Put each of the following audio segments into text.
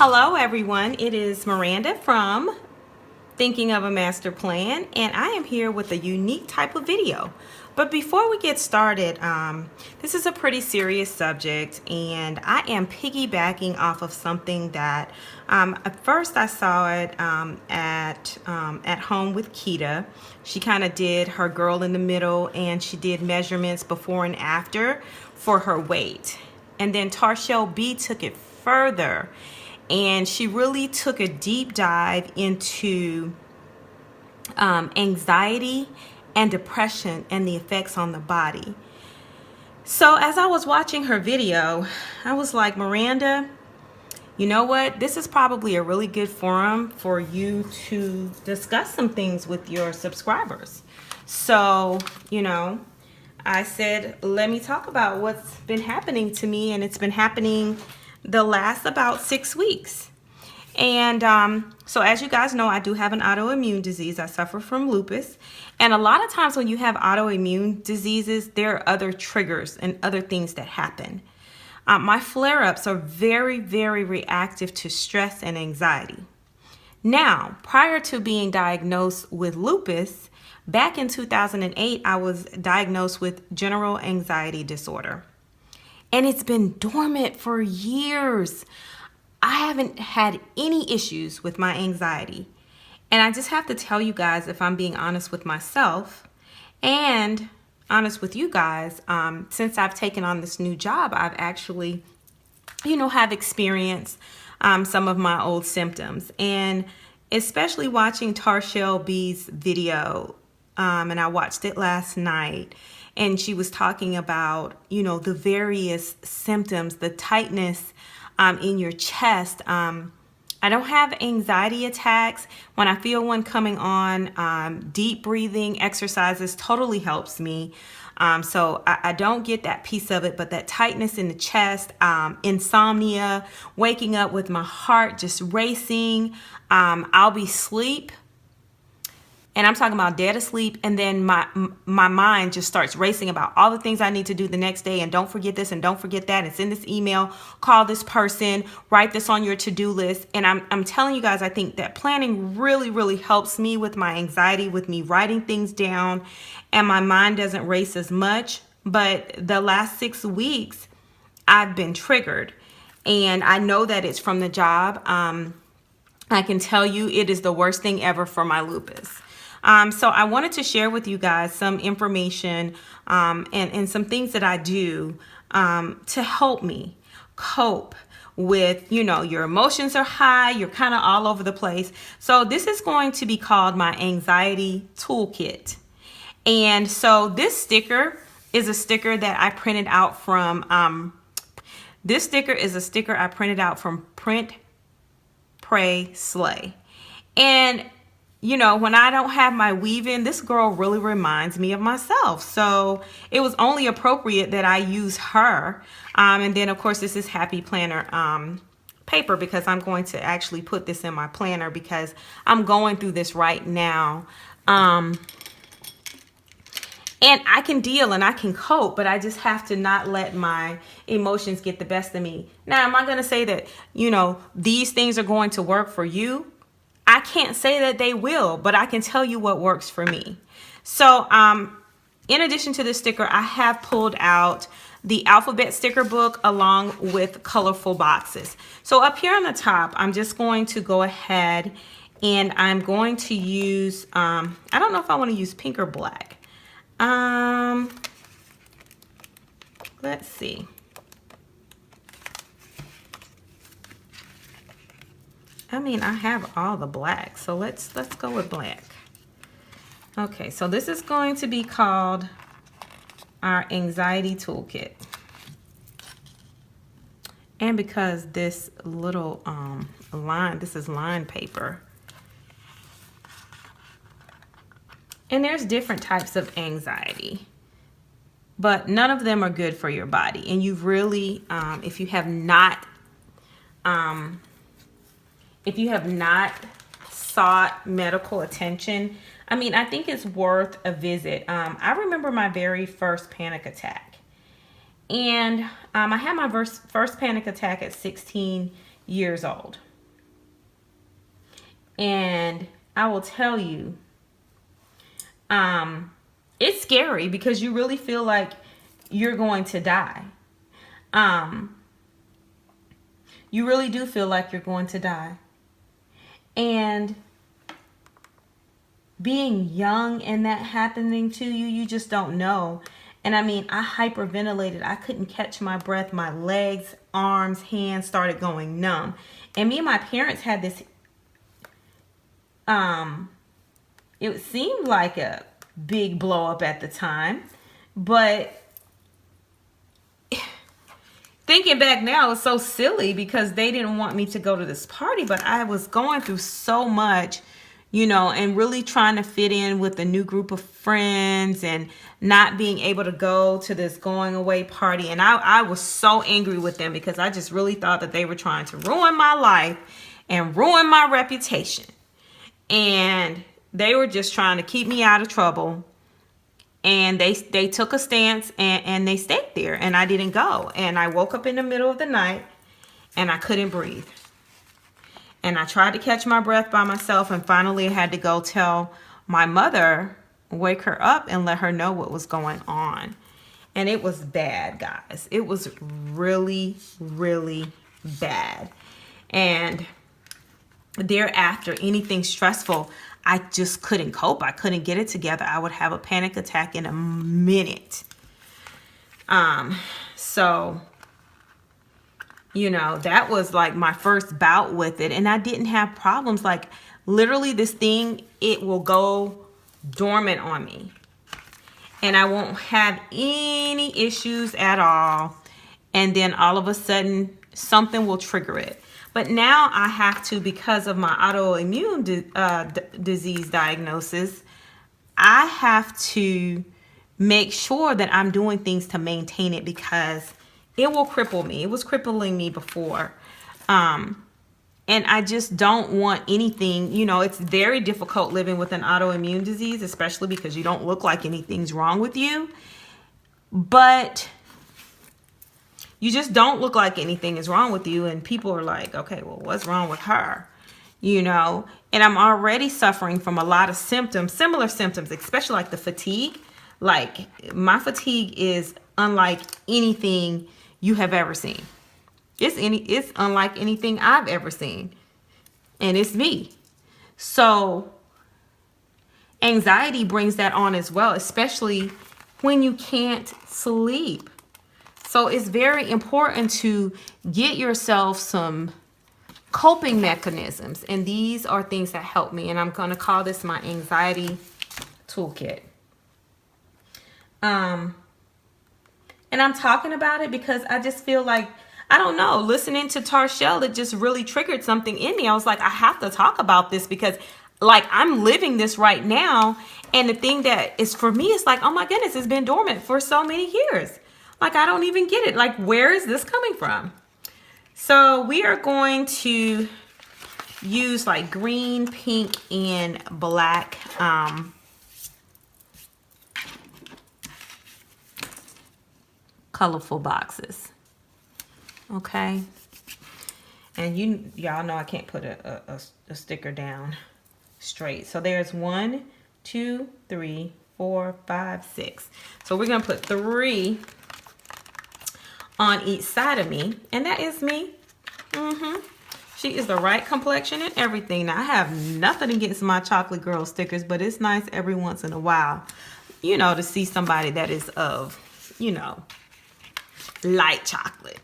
Hello everyone, it is Miranda from Thinking of a Master Plan, and I am here with a unique type of video. But before we get started, this is a pretty serious subject, and I am piggybacking off of something that at first I saw it at home with Kita. She kind of did her girl in the middle, and she did measurements before and after for her weight. And then Tarshell B took it further, and she really took a deep dive into anxiety and depression and the effects on the body. So as I was watching her video, I was like, Miranda, you know what? This is probably a really good forum for you to discuss some things with your subscribers. So, I said, let me talk about what's been happening to me, and it's been happening the last about 6 weeks. And so as you guys know, I do have an autoimmune disease. I suffer from lupus. And a lot of times when you have autoimmune diseases, there are other triggers and other things that happen. My flare-ups are very, very reactive to stress and anxiety. Now, prior to being diagnosed with lupus, back in 2008, I was diagnosed with general anxiety disorder. And it's been dormant for years. I haven't had any issues with my anxiety. And I just have to tell you guys, if I'm being honest with myself and honest with you guys, since I've taken on this new job, I've actually, have experienced some of my old symptoms. And especially watching Tarshell B's video, and I watched it last night, and she was talking about, the various symptoms, the tightness in your chest. I don't have anxiety attacks. When I feel one coming on, deep breathing exercises totally helps me. So I don't get that piece of it, but that tightness in the chest, insomnia, waking up with my heart just racing. I'll be asleep. And I'm talking about dead asleep, and then my mind just starts racing about all the things I need to do the next day, and don't forget this and don't forget that, and send this email, call this person, write this on your to-do list. And I'm telling you guys, I think that planning really, really helps me with my anxiety, with me writing things down, and my mind doesn't race as much. But the last 6 weeks, I've been triggered, and I know that it's from the job. I can tell you it is the worst thing ever for my lupus. So I wanted to share with you guys some information and some things that I do to help me cope with, your emotions are high, you're kind of all over the place. So this is going to be called my anxiety toolkit. And so this sticker is a sticker that I printed out from, Print, Pray, Slay. And when I don't have my weave in, this girl really reminds me of myself. So it was only appropriate that I use her. And then, of course, this is Happy Planner paper, because I'm going to actually put this in my planner because I'm going through this right now. And I can deal and I can cope, but I just have to not let my emotions get the best of me. Now, am I going to say that, these things are going to work for you? I can't say that they will, but I can tell you what works for me. So in addition to this sticker, I have pulled out the alphabet sticker book along with colorful boxes. So up here on the top, I'm just going to go ahead and I'm going to use, I don't know if I want to use pink or black. Let's see. I have all the black, so let's go with black. Okay, so this is going to be called our anxiety toolkit. And because this little this is lined paper. And there's different types of anxiety, but none of them are good for your body. And you've really, if you have not sought medical attention, I think it's worth a visit. I remember my very first panic attack. And I had my first panic attack at 16 years old. And I will tell you, it's scary because you really feel like you're going to die. You really do feel like you're going to die. And being young and that happening to you, you just don't know. And I mean, I hyperventilated. I couldn't catch my breath. My legs, arms, hands started going numb. And me and my parents had this, it seemed like a big blow up at the time. But thinking back now, it's so silly because they didn't want me to go to this party. But I was going through so much, you know, and really trying to fit in with a new group of friends and not being able to go to this going away party. And I was so angry with them because I just really thought that they were trying to ruin my life and ruin my reputation. And they were just trying to keep me out of trouble. And they took a stance and they stayed there, and I didn't go. And I woke up in the middle of the night and I couldn't breathe. And I tried to catch my breath by myself, and finally I had to go tell my mother, wake her up and let her know what was going on. And it was bad, guys. It was really, really bad. And thereafter, anything stressful, I just couldn't cope. I couldn't get it together. I would have a panic attack in a minute. So, you know, that was like my first bout with it. And I didn't have problems. Like literally this thing, it will go dormant on me. And I won't have any issues at all. And then all of a sudden, something will trigger it. But now I have to, because of my autoimmune disease diagnosis, I have to make sure that I'm doing things to maintain it because it will cripple me. It was crippling me before. And I just don't want anything, you know, it's very difficult living with an autoimmune disease, especially because you don't look like anything's wrong with you. But you just don't look like anything is wrong with you. And people are like, okay, well, what's wrong with her? You know, and I'm already suffering from a lot of symptoms, similar symptoms, especially like the fatigue. Like my fatigue is unlike anything you have ever seen. It's unlike anything I've ever seen. And it's me. So anxiety brings that on as well, especially when you can't sleep. So it's very important to get yourself some coping mechanisms. And these are things that help me. And I'm going to call this my anxiety toolkit. And I'm talking about it because I just feel like, I don't know, listening to Tarshell, it just really triggered something in me. I was like, I have to talk about this because like I'm living this right now. And the thing that is for me, it's like, oh my goodness, it's been dormant for so many years. Like, I don't even get it. Like, where is this coming from? So we are going to use like green, pink, and black colorful boxes. Okay. And y'all know I can't put a sticker down straight. So there's 1, 2, 3, 4, 5, 6. So we're going to put 3 on each side of me, and that is me. She is the right complexion and everything. Now I have nothing against my chocolate girl stickers, but it's nice every once in a while, you know, to see somebody that is of, you know, light chocolate.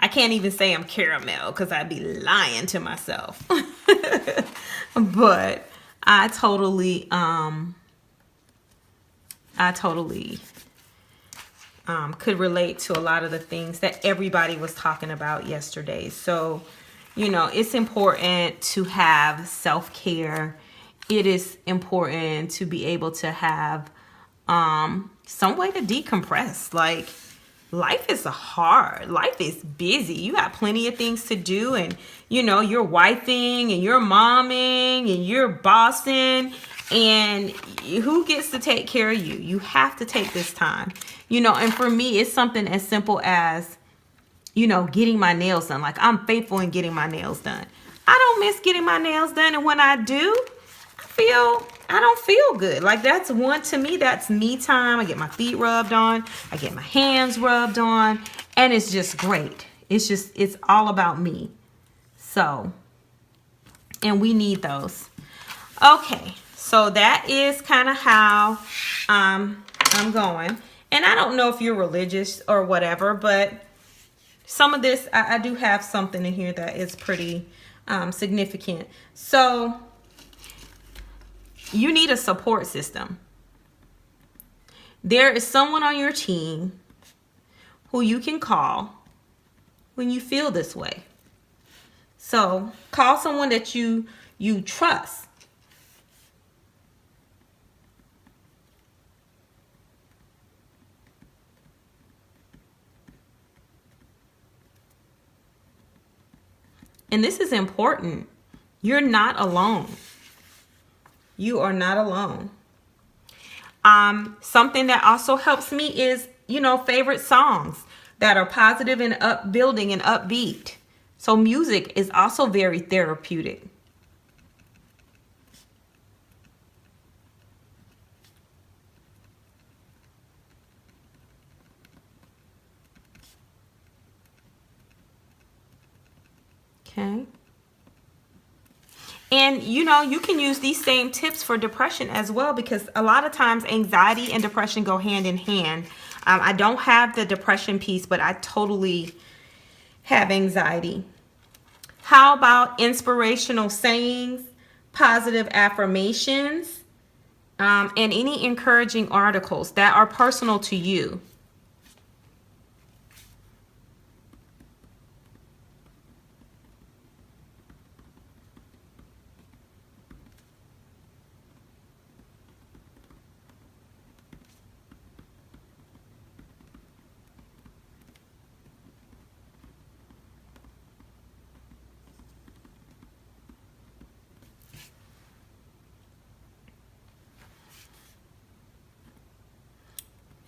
I can't even say I'm caramel because I'd be lying to myself. But I totally could relate to a lot of the things that everybody was talking about yesterday. So, you know, it's important to have self-care. It is important to be able to have some way to decompress. Like, life is hard. Life is busy. You got plenty of things to do, and, you know, you're wifing and you're momming and you're bossing. And who gets to take care of you? You have to take this time, you know. And for me, it's something as simple as, you know, getting my nails done. Like, I'm faithful in getting my nails done. I don't miss getting my nails done. And when I do, I don't feel good. Like that's to me, that's me time. I get my feet rubbed on. I get my hands rubbed on. And it's just great. It's all about me. So, and we need those. Okay. So that is kind of how I'm going. And I don't know if you're religious or whatever, but some of this, I do have something in here that is pretty significant. So you need a support system. There is someone on your team who you can call when you feel this way. So call someone that you trust. And this is important. You're not alone. You are not alone. Something that also helps me is, favorite songs that are positive and upbuilding and upbeat. So music is also very therapeutic. Okay. And, you can use these same tips for depression as well, because a lot of times anxiety and depression go hand in hand. I don't have the depression piece, but I totally have anxiety. How about inspirational sayings, positive affirmations, and any encouraging articles that are personal to you?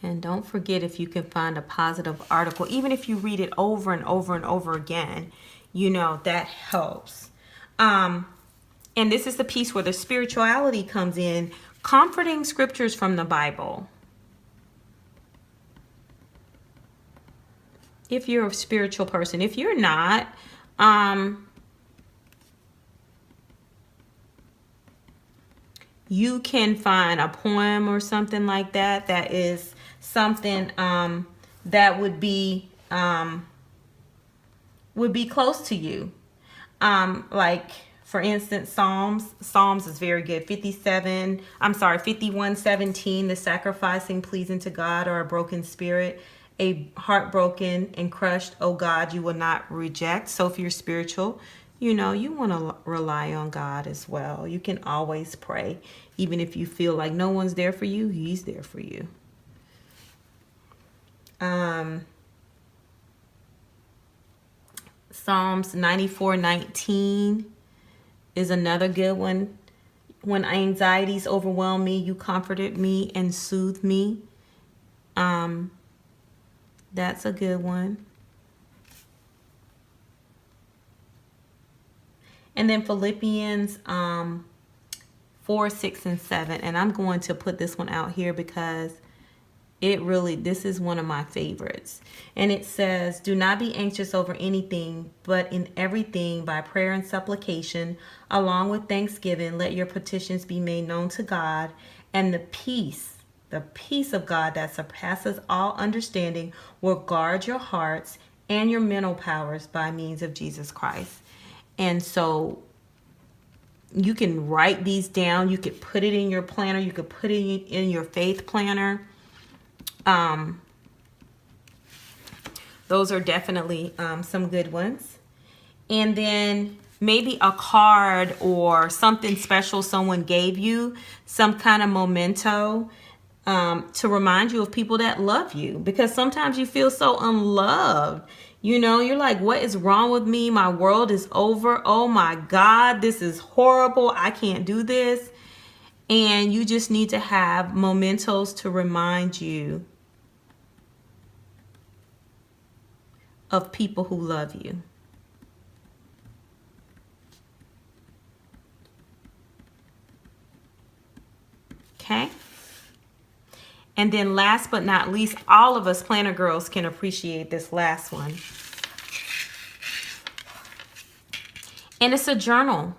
And don't forget, if you can find a positive article, even if you read it over and over and over again, that helps. And this is the piece where the spirituality comes in, comforting scriptures from the Bible. If you're a spiritual person, if you're not, you can find a poem or something like that that is something that would be close to you. Like, for instance, Psalms is very good. 51:17, the sacrificing pleasing to God or a broken spirit, a heartbroken and crushed, oh God, you will not reject. So if you're spiritual, you want to rely on God as well. You can always pray. Even if you feel like no one's there for you, He's there for you. Psalms 94:19 is another good one. When anxieties overwhelm me, you comforted me and soothed me. That's a good one. And then Philippians 4, 6, and 7. And I'm going to put this one out here because this is one of my favorites. And it says, do not be anxious over anything, but in everything by prayer and supplication, along with thanksgiving, let your petitions be made known to God, and the peace of God that surpasses all understanding will guard your hearts and your mental powers by means of Jesus Christ. And so you can write these down. You could put it in your planner. You could put it in your faith planner. Those are definitely some good ones. And then maybe a card or something special someone gave you, some kind of memento to remind you of people that love you. Because sometimes you feel so unloved. You're like, what is wrong with me? My world is over. Oh my God, this is horrible. I can't do this. And you just need to have mementos to remind you of people who love you. Okay. And then last but not least, all of us planner girls can appreciate this last one. And it's a journal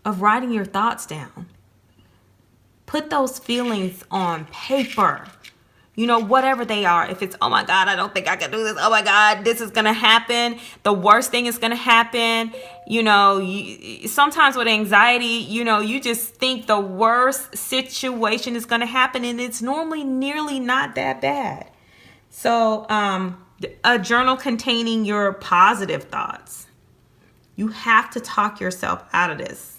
of writing your thoughts down. Put those feelings on paper. You know, whatever they are. If it's, oh my God, I don't think I can do this. Oh my God, this is going to happen. The worst thing is going to happen. You know, sometimes with anxiety, you know, you just think the worst situation is going to happen, and it's normally nearly not that bad. So a journal containing your positive thoughts. You have to talk yourself out of this.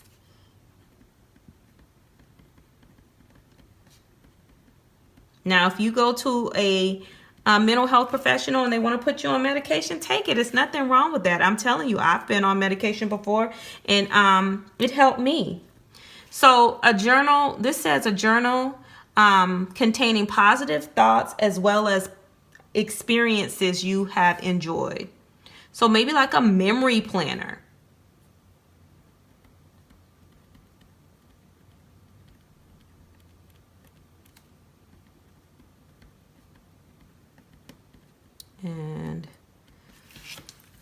Now, if you go to a mental health professional and they want to put you on medication, take it. There's nothing wrong with that. I'm telling you, I've been on medication before, and it helped me. So a journal, this says a journal containing positive thoughts as well as experiences you have enjoyed. So maybe like a memory planner. And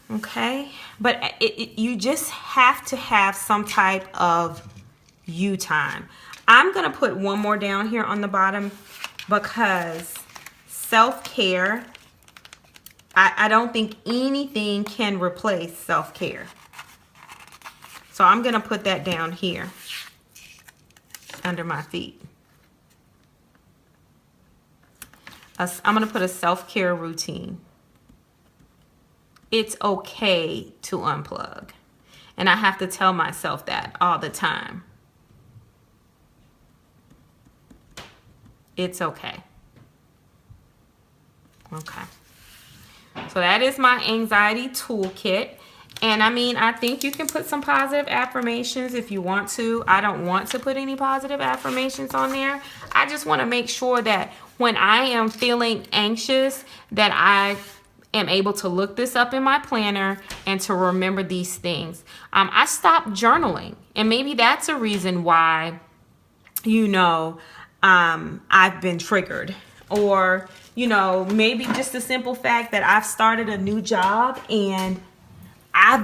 okay, but you just have to have some type of you time. I'm gonna put one more down here on the bottom because self-care, I don't think anything can replace self-care. So I'm gonna put that down here under my feet. I'm gonna put a self-care routine. It's okay to unplug. And I have to tell myself that all the time. It's okay. Okay. So that is my anxiety toolkit. And I mean, I think you can put some positive affirmations if you want to. I don't want to put any positive affirmations on there. I just want to make sure that when I am feeling anxious, that I am able to look this up in my planner and to remember these things. I stopped journaling, and maybe that's a reason why, you know, I've been triggered. Or, you know, maybe just the simple fact that I've started a new job and I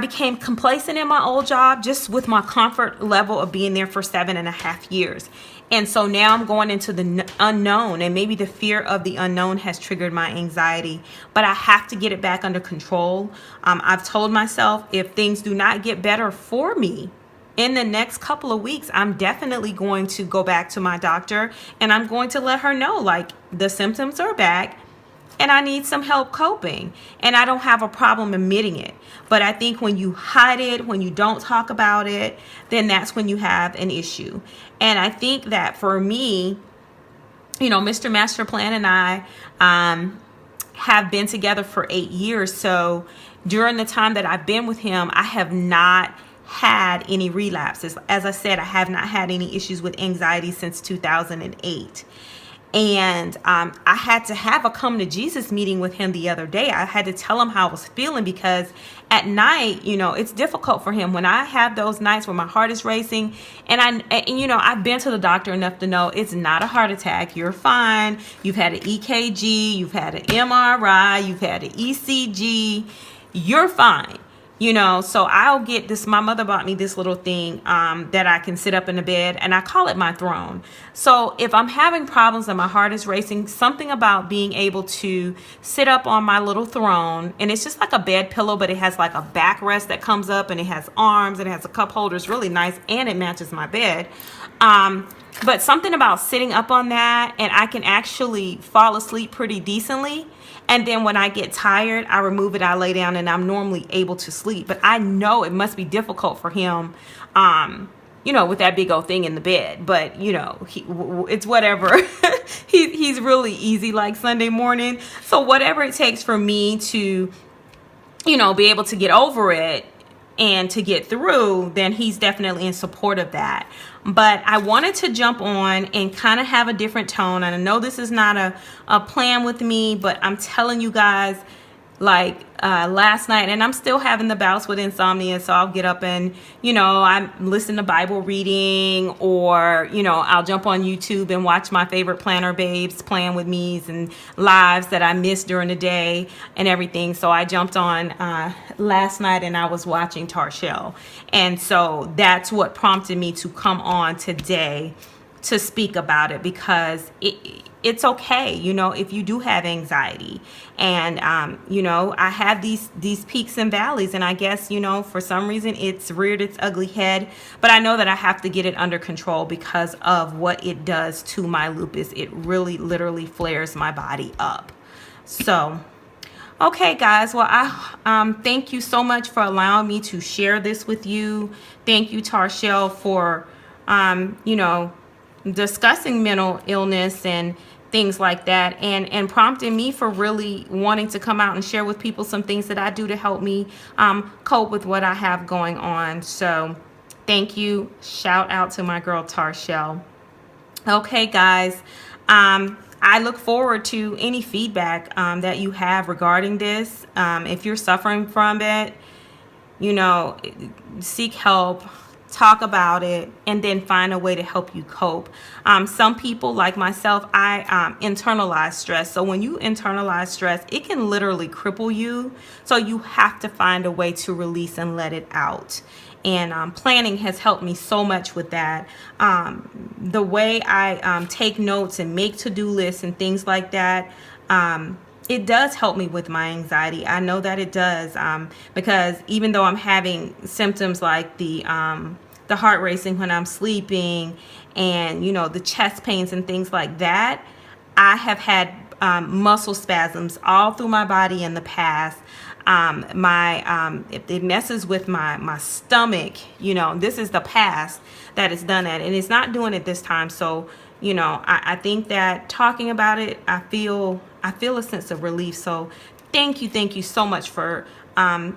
became complacent in my old job just with my comfort level of being there for 7.5 years. And so now I'm going into the unknown, and maybe the fear of the unknown has triggered my anxiety, but I have to get it back under control. I've told myself if things do not get better for me in the next couple of weeks, I'm definitely going to go back to my doctor, and I'm going to let her know, like, the symptoms are back and I need some help coping, and I don't have a problem admitting it. But I think when you hide it, when you don't talk about it, then that's when you have an issue. And I think that for me, you know, Mr. Master Plan and I have been together for 8 years. So during the time that I've been with him, I have not had any relapses. As I said, I have not had any issues with anxiety since 2008. And I had to have a come to Jesus meeting with him the other day. I had to tell him how I was feeling, because at night, you know, it's difficult for him when I have those nights where my heart is racing. And you know, I've been to the doctor enough to know it's not a heart attack. You're fine. You've had an EKG, you've had an MRI, you've had an ECG. You're fine. You know, so I'll get this. My mother bought me this little thing that I can sit up in the bed, and I call it my throne. So if I'm having problems and my heart is racing, something about being able to sit up on my little throne, and it's just like a bed pillow, but it has like a backrest that comes up, and it has arms, and it has a cup holder. It's really nice, and it matches my bed. But something about sitting up on that, and I can actually fall asleep pretty decently. And then when I get tired, I remove it, I lay down, and I'm normally able to sleep. But I know it must be difficult for him, you know, with that big old thing in the bed. But, you know, it's whatever. He's really easy like Sunday morning. So whatever it takes for me to, you know, be able to get over it and to get through, then he's definitely in support of that. But I wanted to jump on and kind of have a different tone. And I know this is not a plan with me, but I'm telling you guys, like last night, and I'm still having the bouts with insomnia, so I'll get up and, you know, I listen to Bible reading, or, you know, I'll jump on YouTube and watch my favorite planner babes Plan With Me's and lives that I missed during the day and everything. So I jumped on last night and I was watching Tarshell, and so that's what prompted me to come on today to speak about it, because it's okay, you know, if you do have anxiety. And you know, I have these peaks and valleys, and I guess, you know, for some reason it's reared its ugly head, but I know that I have to get it under control because of what it does to my lupus. It really literally flares my body up. So okay, guys, well, I thank you so much for allowing me to share this with you. Thank you, Tarshell, for you know, discussing mental illness and things like that, and prompting me for really wanting to come out and share with people some things that I do to help me cope with what I have going on. So thank you. Shout out to my girl Tarshell. Okay, guys, I look forward to any feedback that you have regarding this. If you're suffering from it, you know, seek help, talk about it, and then find a way to help you cope. Some people, like myself, I internalize stress. So when you internalize stress, it can literally cripple you. So you have to find a way to release and let it out. And planning has helped me so much with that. The way I take notes and make to-do lists and things like that, it does help me with my anxiety. I know that it does, because even though I'm having symptoms like the heart racing when I'm sleeping, and, you know, the chest pains and things like that, I have had muscle spasms all through my body in the past. If it messes with my stomach, you know, this is the past that has done that, and it's not doing it this time. So, you know, I think that talking about it, I feel a sense of relief. So thank you so much for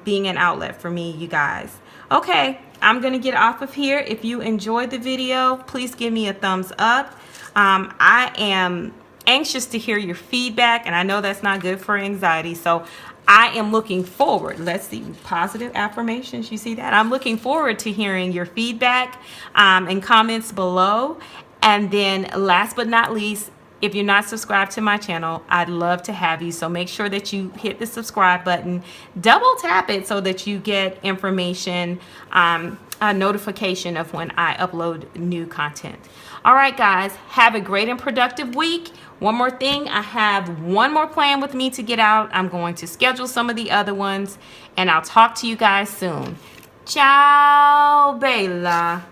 being an outlet for me, you guys. Okay, I'm gonna get off of here. If you enjoyed the video, please give me a thumbs up. I am anxious to hear your feedback, and I know that's not good for anxiety, so I am looking forward. Let's see, positive affirmations. You see that? I'm looking forward to hearing your feedback and comments below. And then last but not least, if you're not subscribed to my channel, I'd love to have you. So make sure that you hit the subscribe button, double tap it so that you get information, a notification of when I upload new content. All right, guys, have a great and productive week. One more thing, I have one more plan with me to get out. I'm going to schedule some of the other ones, and I'll talk to you guys soon. Ciao, Bella.